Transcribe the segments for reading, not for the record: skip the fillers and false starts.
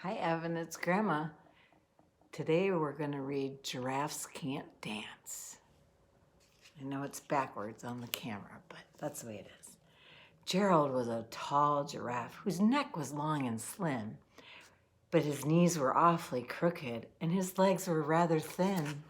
Hi, Evan, it's Grandma. Today we're going to read Giraffes Can't Dance. I know it's backwards on the camera, but that's the way it is. Gerald was a tall giraffe whose neck was long and slim, but his knees were awfully crooked and his legs were rather thin.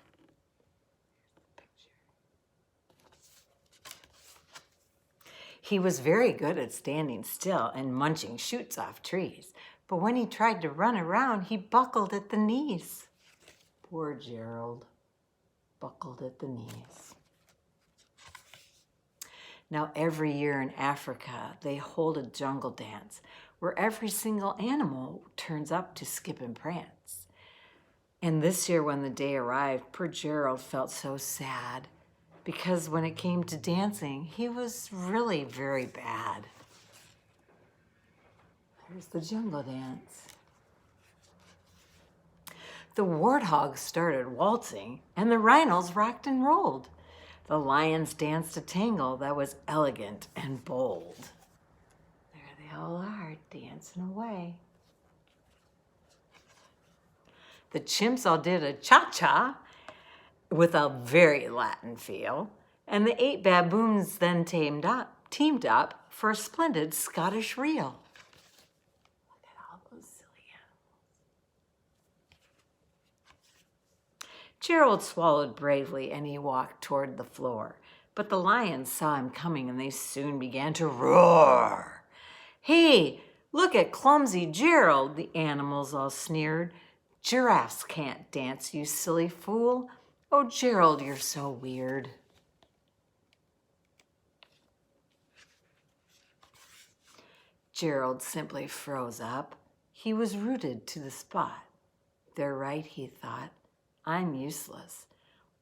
He was very good at standing still and munching shoots off trees, but when he tried to run around, he buckled at the knees. Poor Gerald, buckled at the knees. Now, every year in Africa, they hold a jungle dance where every single animal turns up to skip and prance. And this year, when the day arrived, poor Gerald felt so sad because when it came to dancing, he was really very bad. There's the jungle dance. The warthogs started waltzing, and the rhinos rocked and rolled. The lions danced a tango that was elegant and bold. There they all are, dancing away. The chimps all did a cha-cha with a very Latin feel, and the 8 baboons then teamed up for a splendid Scottish reel. Look at all those silly animals. Gerald swallowed bravely and he walked toward the floor, but the lions saw him coming and they soon began to roar. Hey, look at clumsy Gerald, the animals all sneered. Giraffes can't dance, you silly fool. Oh, Gerald, you're so weird. Gerald simply froze up. He was rooted to the spot. They're right, he thought. I'm useless.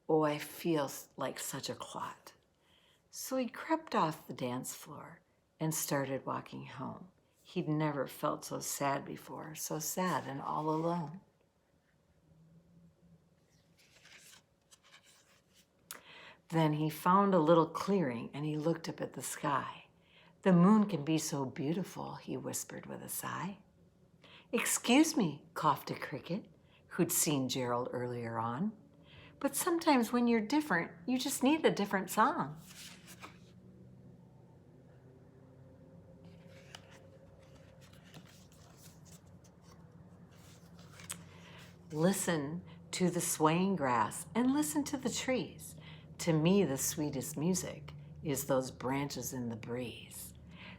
Oh, I feel like such a clot. So he crept off the dance floor and started walking home. He'd never felt so sad before, so sad and all alone. Then he found a little clearing and he looked up at the sky. The moon can be so beautiful, he whispered with a sigh. Excuse me, coughed a cricket who'd seen Gerald earlier on. But sometimes when you're different, you just need a different song. Listen to the swaying grass and listen to the trees. To me, the sweetest music is those branches in the breeze.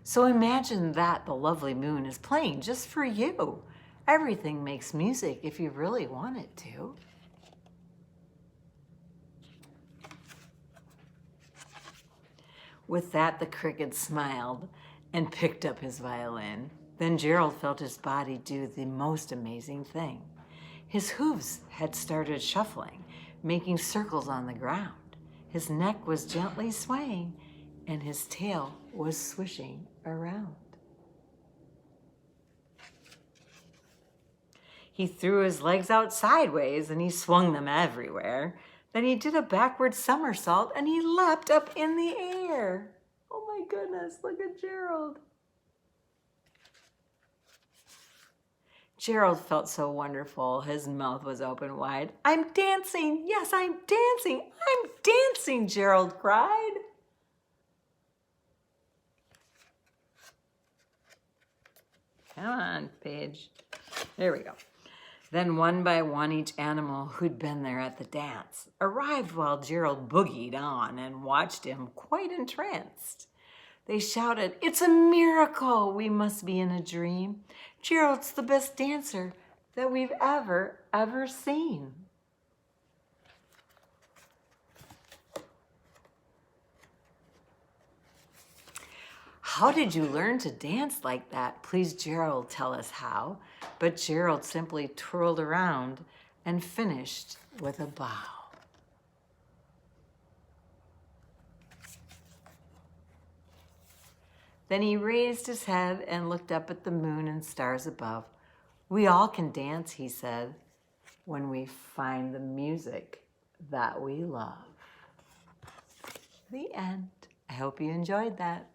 So imagine that the lovely moon is playing just for you. Everything makes music if you really want it to. With that, the cricket smiled and picked up his violin. Then Gerald felt his body do the most amazing thing. His hooves had started shuffling, making circles on the ground. His neck was gently swaying, and his tail was swishing around. He threw his legs out sideways, and he swung them everywhere. Then he did a backward somersault, and he leapt up in the air. Oh my goodness, look at Gerald. Gerald felt so wonderful. His mouth was open wide. I'm dancing. Yes, I'm dancing. I'm dancing, Gerald cried. Come on, Paige. There we go. Then one by one, each animal who'd been there at the dance arrived while Gerald boogied on and watched him quite entranced. They shouted, "It's a miracle! We must be in a dream. Gerald's the best dancer that we've ever seen." How did you learn to dance like that? Please, Gerald, tell us how. But Gerald simply twirled around and finished with a bow. Then he raised his head and looked up at the moon and stars above. We all can dance, he said, when we find the music that we love. The end. I hope you enjoyed that.